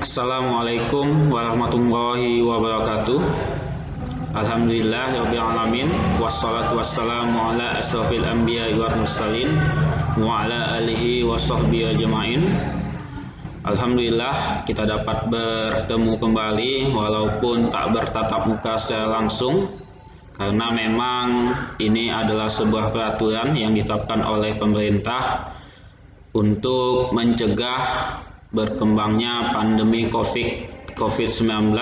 Assalamualaikum warahmatullahi wabarakatuh. Alhamdulillahirabbil alamin wassalatu wassalamu ala asrofil anbiya'i wal mursalin wa ala alihi washabbihi ajmain. Alhamdulillah kita dapat bertemu kembali walaupun tak bertatap muka secara langsung, karena memang ini adalah sebuah peraturan yang ditetapkan oleh pemerintah untuk mencegah berkembangnya pandemi COVID-19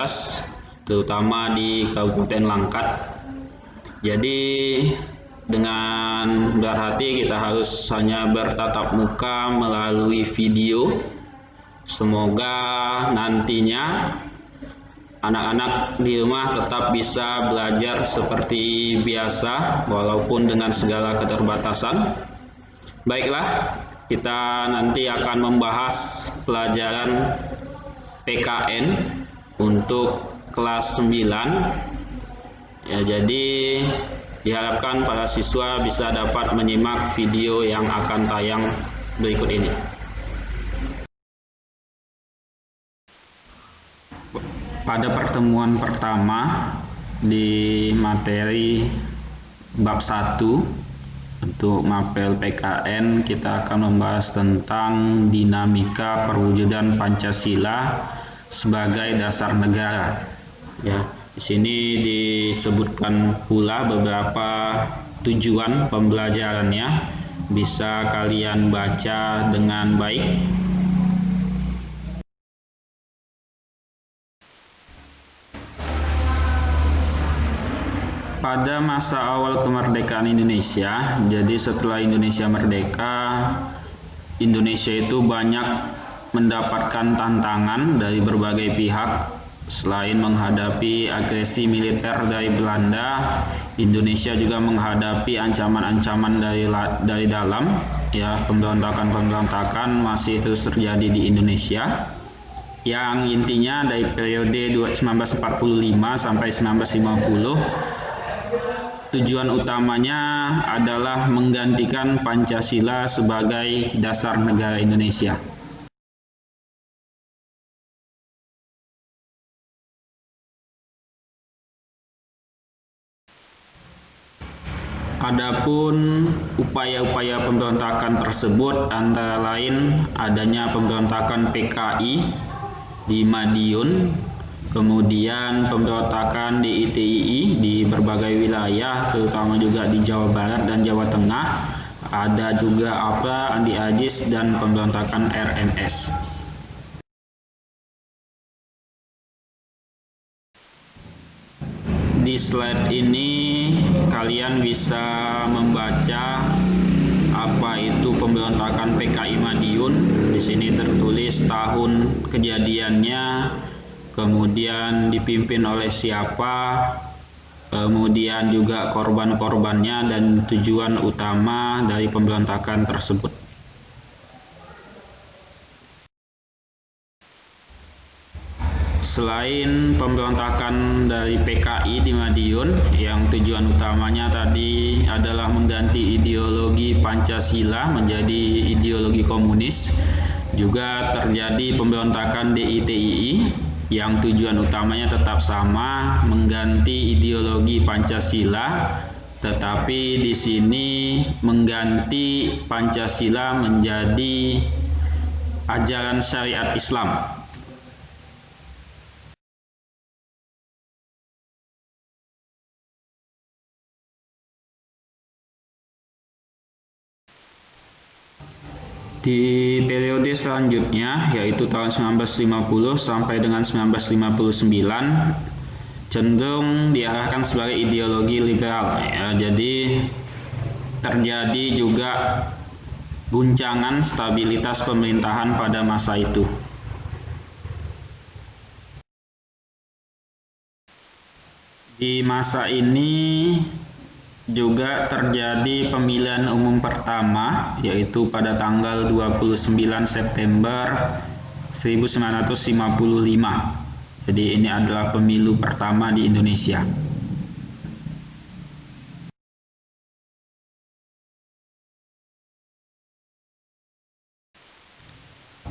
terutama di Kabupaten Langkat. Jadi dengan berhati kita harus hanya bertatap muka melalui video. Semoga nantinya anak-anak di rumah tetap bisa belajar seperti biasa walaupun dengan segala keterbatasan. Baiklah, kita nanti akan membahas pelajaran PKN untuk kelas 9. Ya, jadi diharapkan para siswa bisa dapat menyimak video yang akan tayang berikut ini. Pada pertemuan pertama di materi bab 1 untuk mapel PKN, kita akan membahas tentang dinamika perwujudan Pancasila sebagai dasar negara. Ya, di sini disebutkan pula beberapa tujuan pembelajarannya. Bisa kalian baca dengan baik. Pada masa awal kemerdekaan Indonesia, jadi setelah Indonesia merdeka, Indonesia itu banyak mendapatkan tantangan dari berbagai pihak. Selain menghadapi agresi militer dari Belanda, Indonesia juga menghadapi ancaman-ancaman dari dalam. Ya, pemberontakan masih terus terjadi di Indonesia, yang intinya dari periode 1945 sampai 1950. Tujuan utamanya adalah menggantikan Pancasila sebagai dasar negara Indonesia. Adapun upaya-upaya pemberontakan tersebut antara lain adanya pemberontakan PKI di Madiun, kemudian pemberontakan di ITII di berbagai wilayah, terutama juga di Jawa Barat dan Jawa Tengah. Ada juga Andi Agis dan pemberontakan RMS. Di slide ini kalian bisa membaca apa itu pemberontakan PKI Madiun. Di sini tertulis tahun kejadiannya, kemudian dipimpin oleh siapa, kemudian juga korban-korbannya dan tujuan utama dari pemberontakan tersebut. Selain pemberontakan dari PKI di Madiun, yang tujuan utamanya tadi adalah mengganti ideologi Pancasila menjadi ideologi komunis, juga terjadi pemberontakan di ITII yang tujuan utamanya tetap sama, mengganti ideologi Pancasila, tetapi di sini mengganti Pancasila menjadi ajaran syariat Islam. Di periode selanjutnya, yaitu tahun 1950 sampai dengan 1959, cenderung diarahkan sebagai ideologi liberal. Ya, jadi terjadi juga guncangan stabilitas pemerintahan pada masa itu. Di masa ini juga terjadi pemilihan umum pertama, yaitu pada tanggal 29 September 1955. Jadi ini adalah pemilu pertama di Indonesia.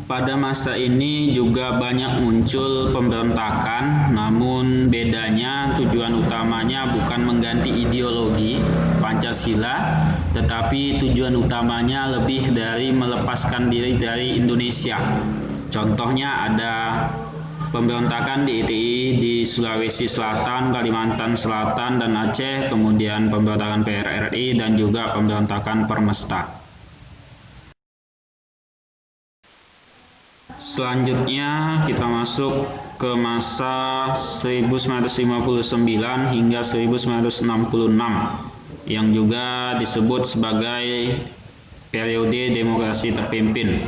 Pada masa ini juga banyak muncul pemberontakan, namun bedanya tujuan utamanya bukan mengganti ideologi Pancasila, tetapi tujuan utamanya lebih dari melepaskan diri dari Indonesia. Contohnya ada pemberontakan di ITI di Sulawesi Selatan, Kalimantan Selatan, dan Aceh, kemudian pemberontakan PRRI, dan juga pemberontakan Permesta. Selanjutnya kita masuk ke masa 1959 hingga 1966 yang juga disebut sebagai periode demokrasi terpimpin.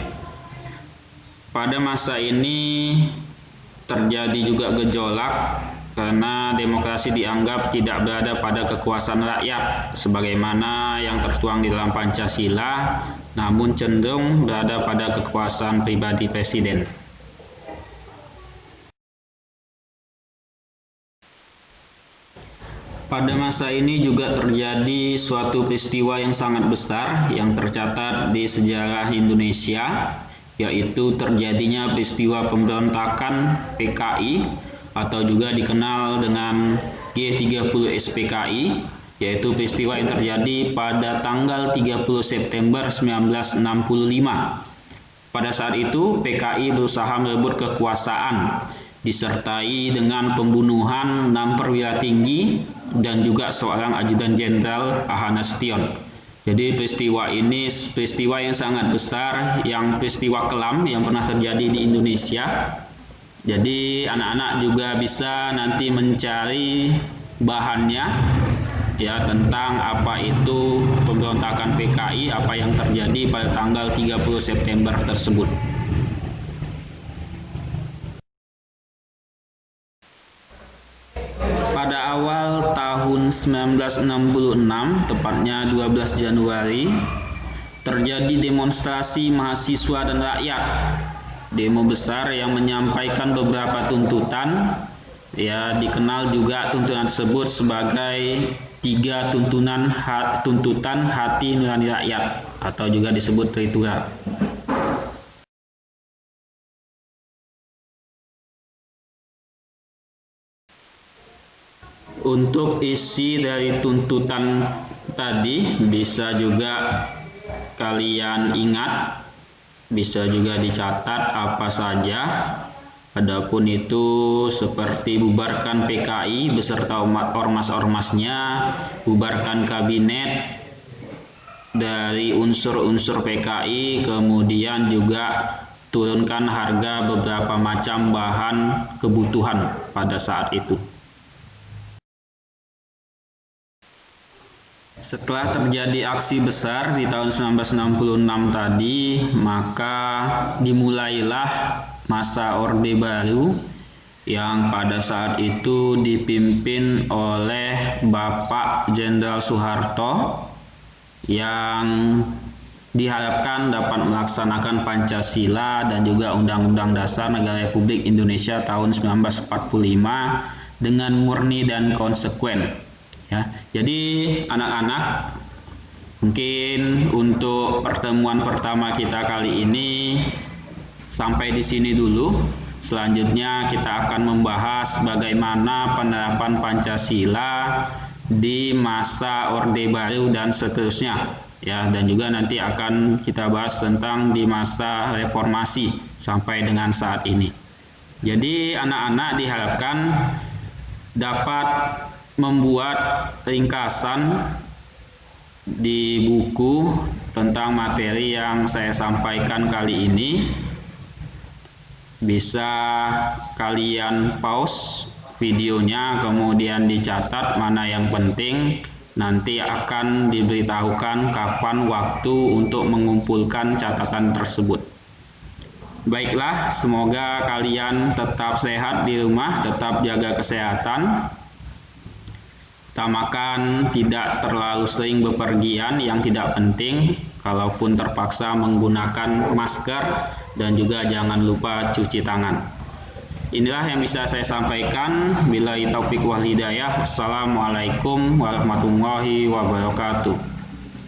Pada masa ini terjadi juga gejolak karena demokrasi dianggap tidak berada pada kekuasaan rakyat sebagaimana yang tertuang di dalam Pancasila, namun cenderung berada pada kekuasaan pribadi presiden. Pada masa ini juga terjadi suatu peristiwa yang sangat besar yang tercatat di sejarah Indonesia, yaitu terjadinya peristiwa pemberontakan PKI atau juga dikenal dengan G30 SPKI, yaitu peristiwa yang terjadi pada tanggal 30 September 1965. Pada saat itu PKI berusaha merebut kekuasaan, disertai dengan pembunuhan 6 perwira tinggi dan juga seorang ajudan jenderal AH Nasution. Jadi peristiwa ini peristiwa yang sangat besar, yang peristiwa kelam yang pernah terjadi di Indonesia. Jadi anak-anak juga bisa nanti mencari bahannya ya tentang apa itu pemberontakan PKI, apa yang terjadi pada tanggal 30 September tersebut. Pada awal tahun 1966, tepatnya 12 Januari, terjadi demonstrasi mahasiswa dan rakyat. Demo besar yang menyampaikan beberapa tuntutan, ya dikenal juga tuntutan tersebut sebagai 3 tuntutan hati nurani rakyat atau juga disebut Tritura. Untuk isi dari tuntutan tadi bisa juga kalian ingat, bisa juga dicatat apa saja. Adapun itu seperti bubarkan PKI beserta ormas-ormasnya, bubarkan kabinet dari unsur-unsur PKI, kemudian juga turunkan harga beberapa macam bahan kebutuhan pada saat itu. Setelah terjadi aksi besar di tahun 1966 tadi, maka dimulailah masa Orde Baru yang pada saat itu dipimpin oleh Bapak Jenderal Soeharto yang diharapkan dapat melaksanakan Pancasila dan juga Undang-Undang Dasar Negara Republik Indonesia tahun 1945 dengan murni dan konsekuen. Ya, jadi anak-anak, mungkin untuk pertemuan pertama kita kali ini sampai di sini dulu. Selanjutnya kita akan membahas bagaimana penerapan Pancasila di masa Orde Baru dan seterusnya. Ya, dan juga nanti akan kita bahas tentang di masa reformasi sampai dengan saat ini. Jadi anak-anak diharapkan dapat membuat ringkasan di buku tentang materi yang saya sampaikan kali ini. Bisa kalian pause videonya, kemudian dicatat mana yang penting. Nanti akan diberitahukan kapan waktu untuk mengumpulkan catatan tersebut. Baiklah, semoga kalian tetap sehat di rumah, tetap jaga kesehatan. Utamakan tidak terlalu sering bepergian yang tidak penting, kalaupun terpaksa menggunakan masker, dan juga jangan lupa cuci tangan. Inilah yang bisa saya sampaikan. Billahi taufik wal hidayah. Wassalamualaikum warahmatullahi wabarakatuh.